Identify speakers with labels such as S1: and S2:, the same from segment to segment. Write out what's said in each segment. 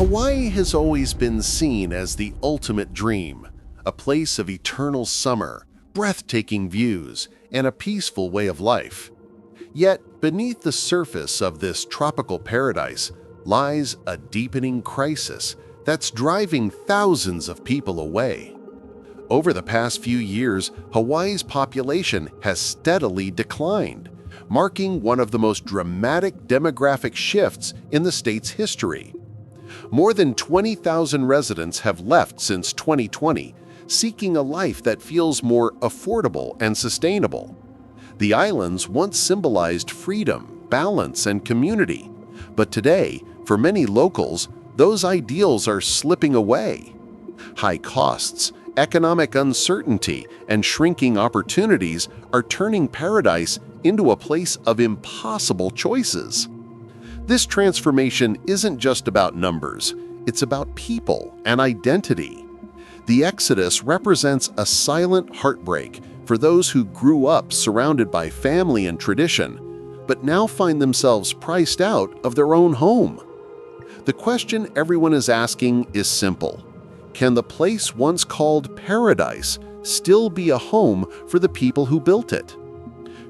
S1: Hawaii has always been seen as the ultimate dream, a place of eternal summer, breathtaking views, and a peaceful way of life. Yet, beneath the surface of this tropical paradise lies a deepening crisis that's driving thousands of people away. Over the past few years, Hawaii's population has steadily declined, marking one of the most dramatic demographic shifts in the state's history. More than 20,000 residents have left since 2020, seeking a life that feels more affordable and sustainable. The islands once symbolized freedom, balance, and community, but today, for many locals, those ideals are slipping away. High costs, economic uncertainty, and shrinking opportunities are turning paradise into a place of impossible choices. This transformation isn't just about numbers, it's about people and identity. The exodus represents a silent heartbreak for those who grew up surrounded by family and tradition, but now find themselves priced out of their own home. The question everyone is asking is simple: can the place once called paradise still be a home for the people who built it?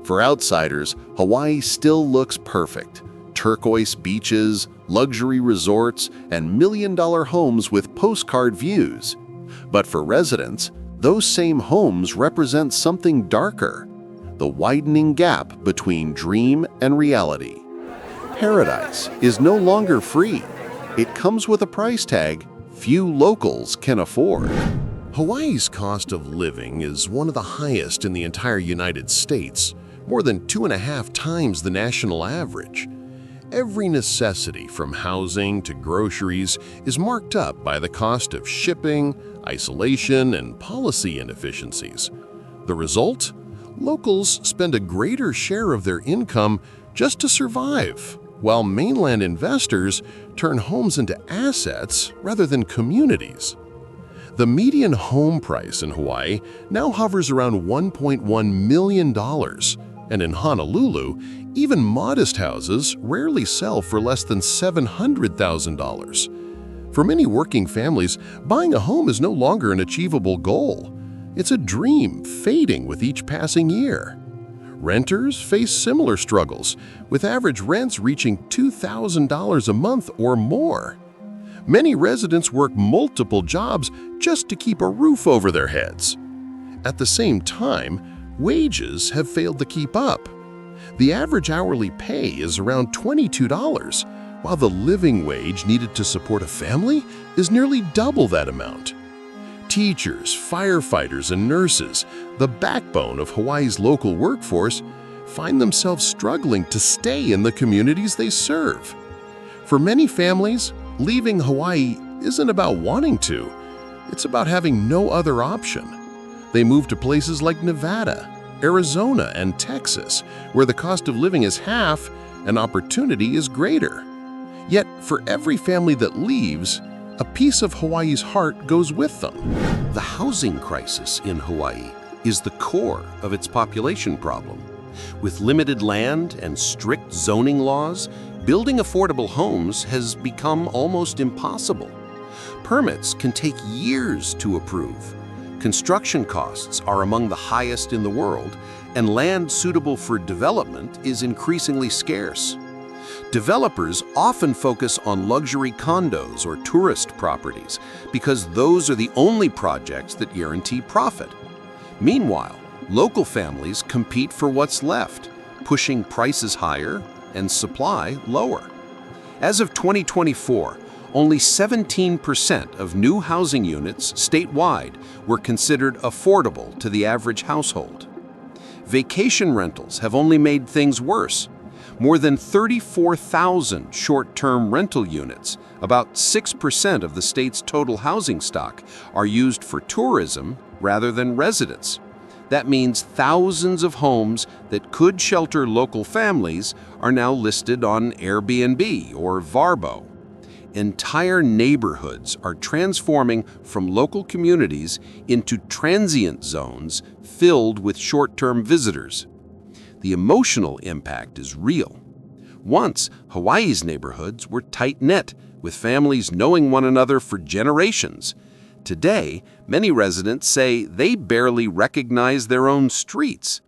S1: For outsiders, Hawaii still looks perfect. Turquoise beaches, luxury resorts, and million-dollar homes with postcard views. But for residents, those same homes represent something darker: the widening gap between dream and reality. Paradise is no longer free. It comes with a price tag few locals can afford. Hawaii's cost of living is one of the highest in the entire United States, more than 2.5 times the national average. Every necessity from housing to groceries is marked up by the cost of shipping, isolation, and policy inefficiencies. The result? Locals spend a greater share of their income just to survive, while mainland investors turn homes into assets rather than communities. The median home price in Hawaii now hovers around $1.1 million, and in Honolulu, even modest houses rarely sell for less than $700,000. For many working families, buying a home is no longer an achievable goal. It's a dream fading with each passing year. Renters face similar struggles, with average rents reaching $2,000 a month or more. Many residents work multiple jobs just to keep a roof over their heads. At the same time, wages have failed to keep up. The average hourly pay is around $22, while the living wage needed to support a family is nearly double that amount. Teachers, firefighters, and nurses, the backbone of Hawaii's local workforce, find themselves struggling to stay in the communities they serve. For many families, leaving Hawaii isn't about wanting to, it's about having no other option. They move to places like Nevada, Arizona, and Texas, where the cost of living is half and opportunity is greater. Yet, for every family that leaves, a piece of Hawaii's heart goes with them. The housing crisis in Hawaii is the core of its population problem. With limited land and strict zoning laws, building affordable homes has become almost impossible. Permits can take years to approve. Construction costs are among the highest in the world, and land suitable for development is increasingly scarce. Developers often focus on luxury condos or tourist properties because those are the only projects that guarantee profit. Meanwhile, local families compete for what's left, pushing prices higher and supply lower. As of 2024, only 17% of new housing units statewide were considered affordable to the average household. Vacation rentals have only made things worse. More than 34,000 short-term rental units, about 6% of the state's total housing stock, are used for tourism rather than residence. That means thousands of homes that could shelter local families are now listed on Airbnb or Vrbo. Entire neighborhoods are transforming from local communities into transient zones filled with short-term visitors. The emotional impact is real. Once, Hawaii's neighborhoods were tight-knit,
S2: with families knowing one another for generations. Today, many residents say they barely recognize their own streets.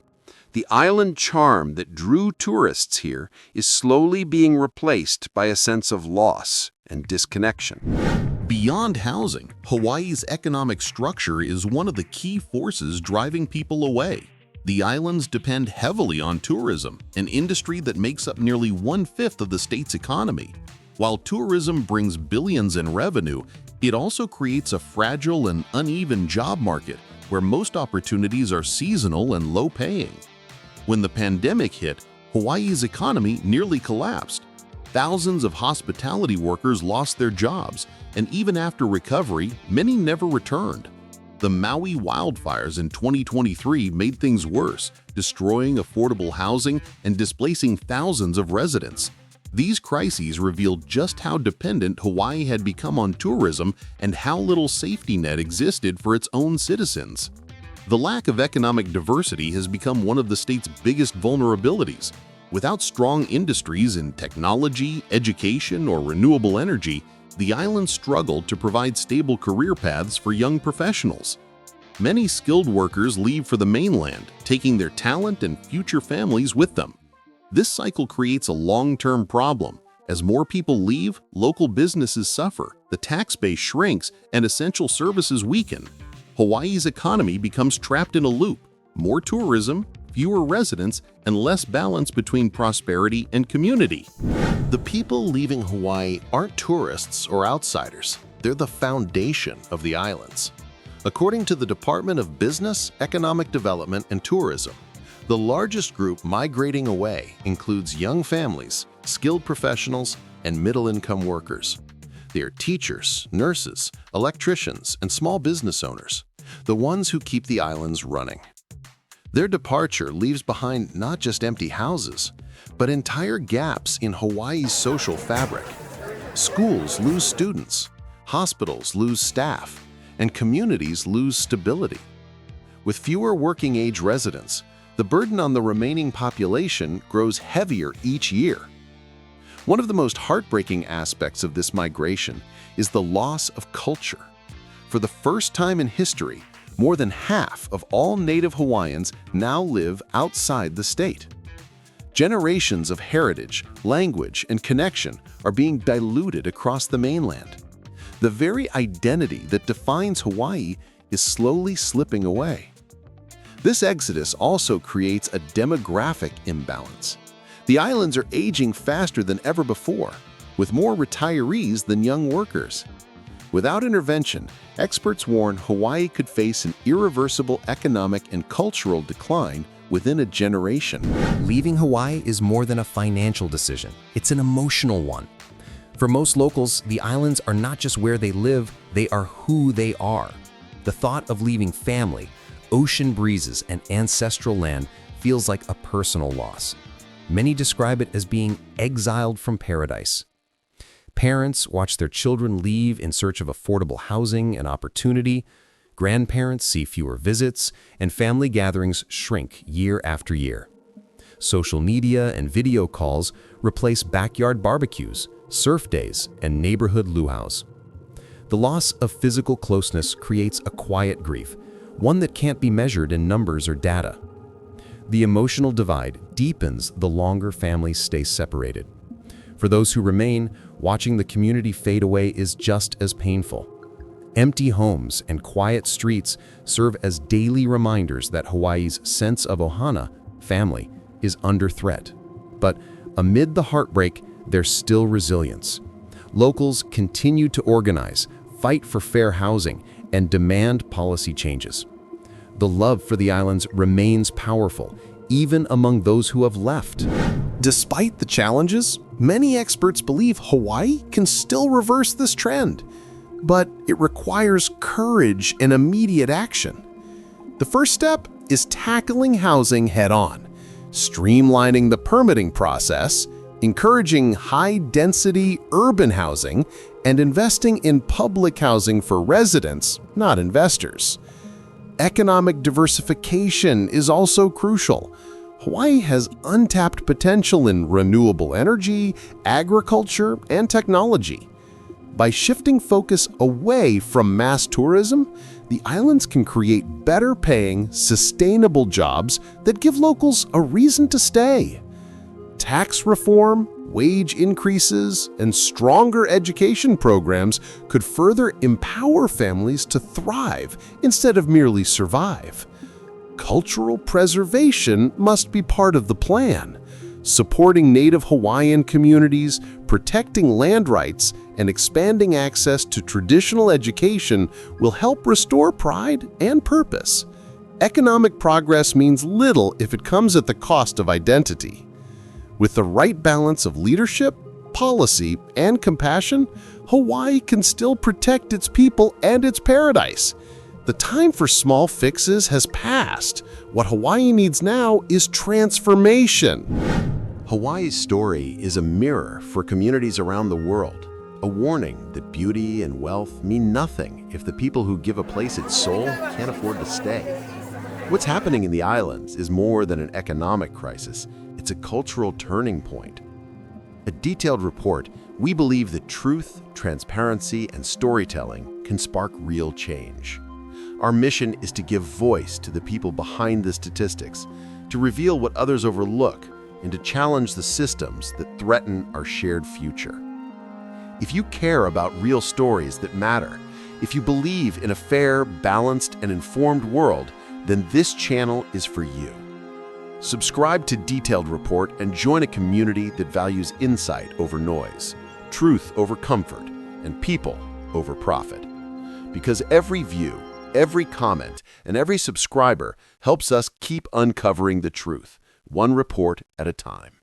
S2: The island charm that drew tourists here is slowly being replaced by a sense of loss and disconnection.
S3: Beyond housing, Hawaii's economic structure is one of the key forces driving people away. The islands depend heavily on tourism, an industry that makes up nearly 1/5 of the state's economy. While tourism brings billions in revenue, it also creates a fragile and uneven job market where most opportunities are seasonal and low-paying. When the pandemic hit, Hawaii's economy nearly collapsed. Thousands of hospitality workers lost their jobs, and even after recovery, many never returned. The Maui wildfires in 2023 made things worse, destroying affordable housing and displacing thousands of residents. These crises revealed just how dependent Hawaii had become on tourism and how little safety net existed for its own citizens. The lack of economic diversity has become one of the state's biggest vulnerabilities. Without strong industries in technology, education, or renewable energy, the island struggled to provide stable career paths for young professionals. Many skilled workers leave for the mainland, taking their talent and future families with them. This cycle creates a long-term problem. As more people leave, local businesses suffer, the tax base shrinks, and essential services weaken. Hawaii's economy becomes trapped in a loop: more tourism, fewer residents, and less balance between prosperity and community.
S1: The people leaving Hawaii aren't tourists or outsiders. They're the foundation of the islands. According to the Department of Business, Economic Development, and Tourism, the largest group migrating away includes young families, skilled professionals, and middle-income workers. They are teachers, nurses, electricians, and small business owners, the ones who keep the islands running. Their departure leaves behind not just empty houses, but entire gaps in Hawaii's social fabric. Schools lose students, hospitals lose staff, and communities lose stability. With fewer working-age residents, the burden on the remaining population grows heavier each year. One of the most heartbreaking aspects of this migration is the loss of culture. For the first time in history, more than half of all native Hawaiians now live outside the state. Generations of heritage, language, and connection are being diluted across the mainland. The very identity that defines Hawaii is slowly slipping away. This exodus also creates a demographic imbalance. The islands are aging faster than ever before, with more retirees than young workers. Without intervention, experts warn Hawaii could face an irreversible economic and cultural decline within a generation.
S4: Leaving Hawaii is more than a financial decision. It's an emotional one. For most locals, the islands are not just where they live, they are who they are. The thought of leaving family, ocean breezes, and ancestral land feels like a personal loss. Many describe it as being exiled from paradise. Parents watch their children leave in search of affordable housing and opportunity. Grandparents see fewer visits, and family gatherings shrink year after year. Social media and video calls replace backyard barbecues, surf days, and neighborhood luau's. The loss of physical closeness creates a quiet grief, one that can't be measured in numbers or data. The emotional divide deepens the longer families stay separated. For those who remain, watching the community fade away is just as painful. Empty homes and quiet streets serve as daily reminders that Hawaii's sense of ohana, family, is under threat. But amid the heartbreak, there's still resilience. Locals continue to organize, fight for fair housing, and demand policy changes. The love for the islands remains powerful, even among those who have left.
S1: Despite the challenges, many experts believe Hawaii can still reverse this trend, but it requires courage and immediate action. The first step is tackling housing head-on, streamlining the permitting process, encouraging high-density urban housing, and investing in public housing for residents, not investors. Economic diversification is also crucial. Hawaii has untapped potential in renewable energy, agriculture, and technology. By shifting focus away from mass tourism, the islands can create better-paying, sustainable jobs that give locals a reason to stay. Tax reform, wage increases, and stronger education programs could further empower families to thrive instead of merely survive. Cultural preservation must be part of the plan. Supporting native Hawaiian communities, protecting land rights, and expanding access to traditional education will help restore pride and purpose. Economic progress means little if it comes at the cost of identity. With the right balance of leadership, policy, and compassion, Hawaii can still protect its people and its paradise. The time for small fixes has passed. What Hawaii needs now is transformation.
S5: Hawaii's story is a mirror for communities around the world, a warning that beauty and wealth mean nothing if the people who give a place its soul can't afford to stay. What's happening in the islands is more than an economic crisis, it's a cultural turning point. A detailed report, we believe that truth, transparency, and storytelling can spark real change. Our mission is to give voice to the people behind the statistics, to reveal what others overlook, and to challenge the systems that threaten our shared future. If you care about real stories that matter, if you believe in a fair, balanced, and informed world, then this channel is for you. Subscribe to Detailed Report and join a community that values insight over noise, truth over comfort, and people over profit. Because every view, every comment, and every subscriber helps us keep uncovering the truth, one report at a time.